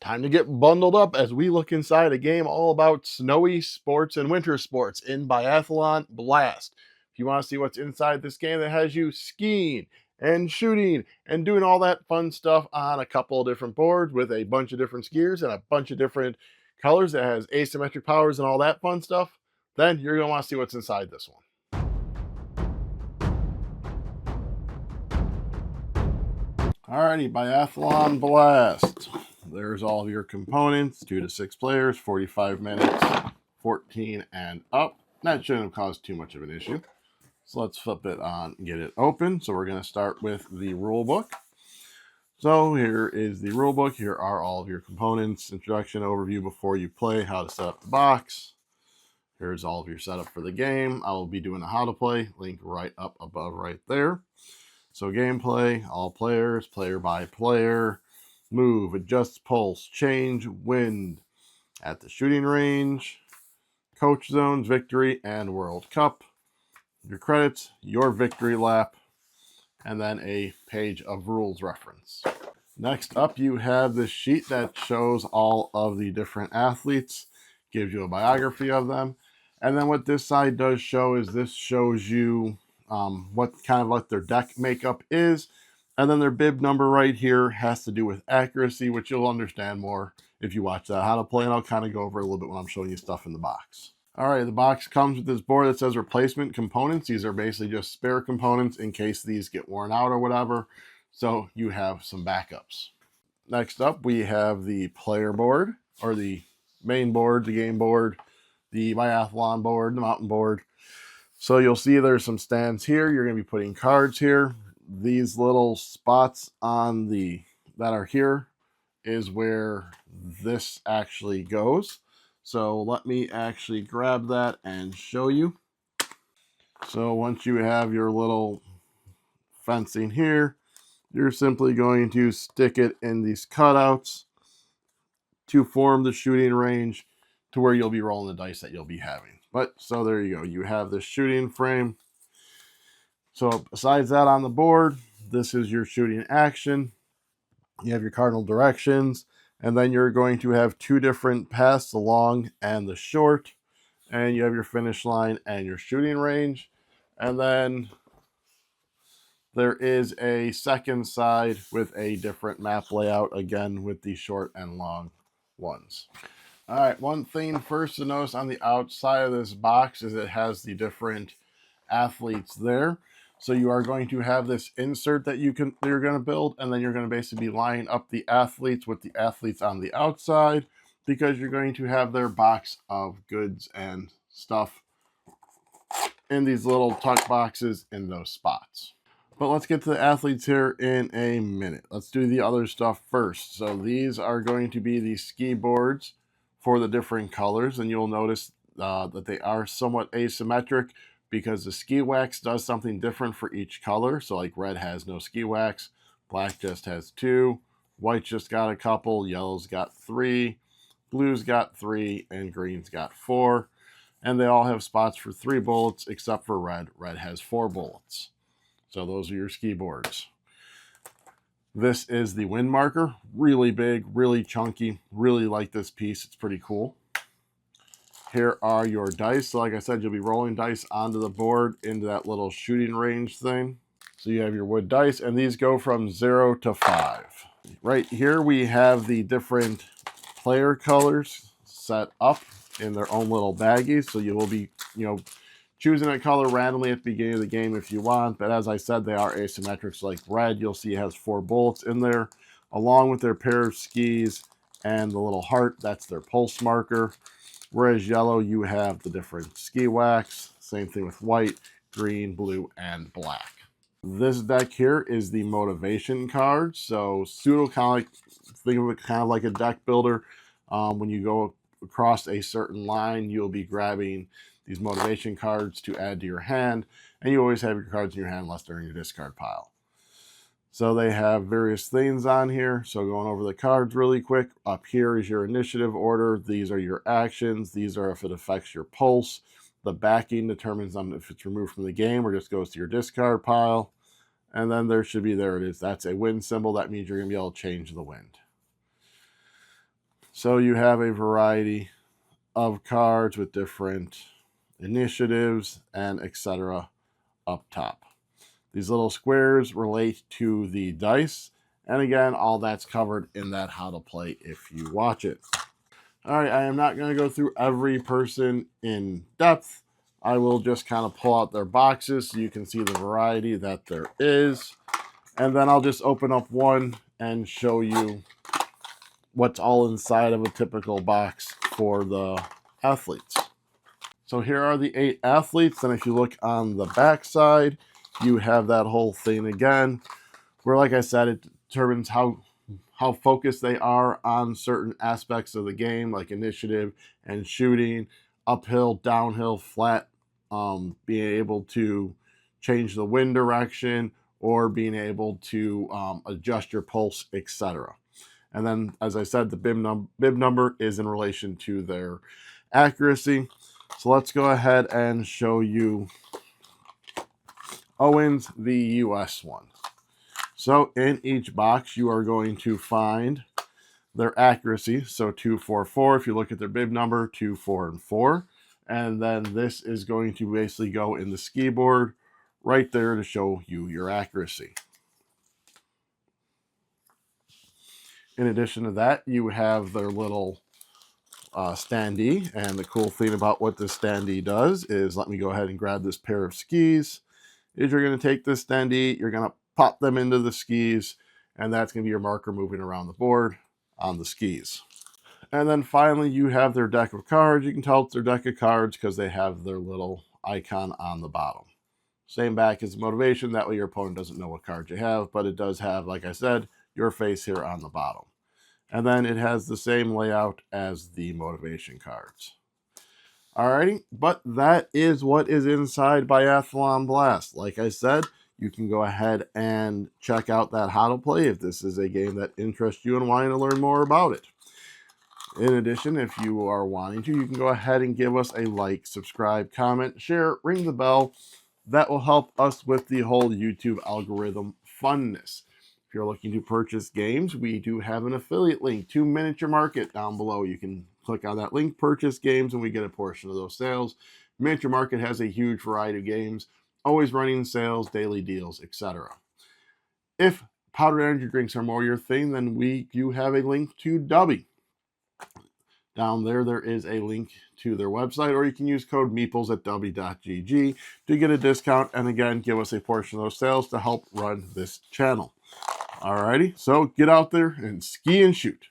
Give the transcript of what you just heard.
Time to get bundled up as we look inside a game all about snowy sports and winter sports in Biathlon Blast. If you want to see what's inside this game that has you skiing and shooting and doing all that fun stuff on a couple of different boards with a bunch of different skiers and a bunch of different colors that has asymmetric powers and all that fun stuff, then you're going to want to see what's inside this one. Alrighty, Biathlon Blast. There's all of your components, 2 to 6 players, 45 minutes, 14 and up. That shouldn't have caused too much of an issue. So let's flip it on and get it open. So we're going to start with the rule book. So here is the rule book. Here are all of your components, introduction, overview before you play, how to set up the box. Here's all of your setup for the game. I will be doing a how to play, link right up above right there. So gameplay, all players, player by player, move, adjust pulse, change wind at the shooting range, coach zones, victory, and World Cup. Your credits, your victory lap, and then a page of rules reference. Next up, you have this sheet that shows all of the different athletes, gives you a biography of them. And then what this side does show is this shows you what their deck makeup is, and then their bib number right here has to do with accuracy, which you'll understand more if you watch that how to play, and I'll kind of go over a little bit when I'm showing you stuff in the box. All right, the box comes with this board that says replacement components. These are basically just spare components in case these get worn out or whatever, so you have some backups. Next up, we have the player board, or the main board, the game board, the biathlon board, the mountain board. So you'll see there's some stands here. You're going to be putting cards here. These little spots on that are here is where this actually goes. So let me actually grab that and show you. So once you have your little fencing here, you're simply going to stick it in these cutouts to form the shooting range to where you'll be rolling the dice that you'll be having. But so there you go. You have this shooting frame. So besides that on the board, this is your shooting action. You have your cardinal directions, and then you're going to have 2 different paths, the long and the short. And you have your finish line and your shooting range. And then there is a second side with a different map layout, again with the short and long ones. All right, one thing first to notice on the outside of this box is it has the different athletes there. So you are going to have this insert that you're going to build, and then you're going to basically be lining up the athletes with the athletes on the outside, because you're going to have their box of goods and stuff in these little tuck boxes in those spots. But let's get to the athletes here in a minute. Let's do the other stuff first. So these are going to be the ski boards for the different colors, and you'll notice that they are somewhat asymmetric because the ski wax does something different for each color. So like red has no ski wax, black just has 2, white just got a couple, yellow's got 3, blue's got 3, and green's got 4. And they all have spots for 3 bullets except for red. Red has 4 bullets. So those are your ski boards. This is the wind marker, really big, really chunky, really like this piece, it's pretty cool. Here are your dice. So like I said, you'll be rolling dice onto the board into that little shooting range thing. So you have your wood dice, and these go from 0 to 5. Right here we have the different player colors set up in their own little baggies. So you will be, choosing a color randomly at the beginning of the game if you want, but as I said, they are asymmetric. So like red, you'll see has 4 bullets in there, along with their pair of skis and the little heart, that's their pulse marker. Whereas yellow, you have the different ski wax, same thing with white, green, blue, and black. This deck here is the motivation card. So think of it kind of like a deck builder. When you go across a certain line, you'll be grabbing these motivation cards to add to your hand, and you always have your cards in your hand unless they're in your discard pile. So they have various things on here. So going over the cards really quick, up here is your initiative order. These are your actions. These are if it affects your pulse. The backing determines if it's removed from the game or just goes to your discard pile. And then there it is. That's a wind symbol. That means you're going to be able to change the wind. So you have a variety of cards with different initiatives and etc. up top. These little squares relate to the dice. And again, all that's covered in that how to play if you watch it. All right, I am not going to go through every person in depth. I will just kind of pull out their boxes so you can see the variety that there is. And then I'll just open up one and show you what's all inside of a typical box for the athletes. So here are the 8 athletes, and if you look on the back side, you have that whole thing again, where, like I said, it determines how focused they are on certain aspects of the game, like initiative and shooting, uphill, downhill, flat, being able to change the wind direction, or being able to adjust your pulse, etc. And then, as I said, the bib number is in relation to their accuracy. So let's go ahead and show you Owens, the US one. So in each box, you are going to find their accuracy. So 2, 4, 4. If you look at their bib number, 2, 4, and 4. And then this is going to basically go in the ski board right there to show you your accuracy. In addition to that, you have their little standee, and the cool thing about what this standee does is, let me go ahead and grab this pair of skis, is you're going to take this standee, you're going to pop them into the skis, and that's going to be your marker moving around the board on the skis. And then finally, you have their deck of cards. You can tell it's their deck of cards because they have their little icon on the bottom. Same back as motivation, that way your opponent doesn't know what card you have, but it does have, like I said, your face here on the bottom. And then it has the same layout as the motivation cards. Alrighty, but that is what is inside Biathlon Blast. Like I said, you can go ahead and check out that how to play if this is a game that interests you and wanting to learn more about it. In addition, if you are wanting to, you can go ahead and give us a like, subscribe, comment, share, ring the bell. That will help us with the whole YouTube algorithm funness. If you're looking to purchase games, we do have an affiliate link to Miniature Market down below. You can click on that link, purchase games, and we get a portion of those sales. Miniature Market has a huge variety of games, always running sales, daily deals, etc. If powdered energy drinks are more your thing, then we do have a link to Dubby. Down there is a link to their website, or you can use code MEEPLES at dubby.gg to get a discount, and again, give us a portion of those sales to help run this channel. Alrighty, so get out there and ski and shoot.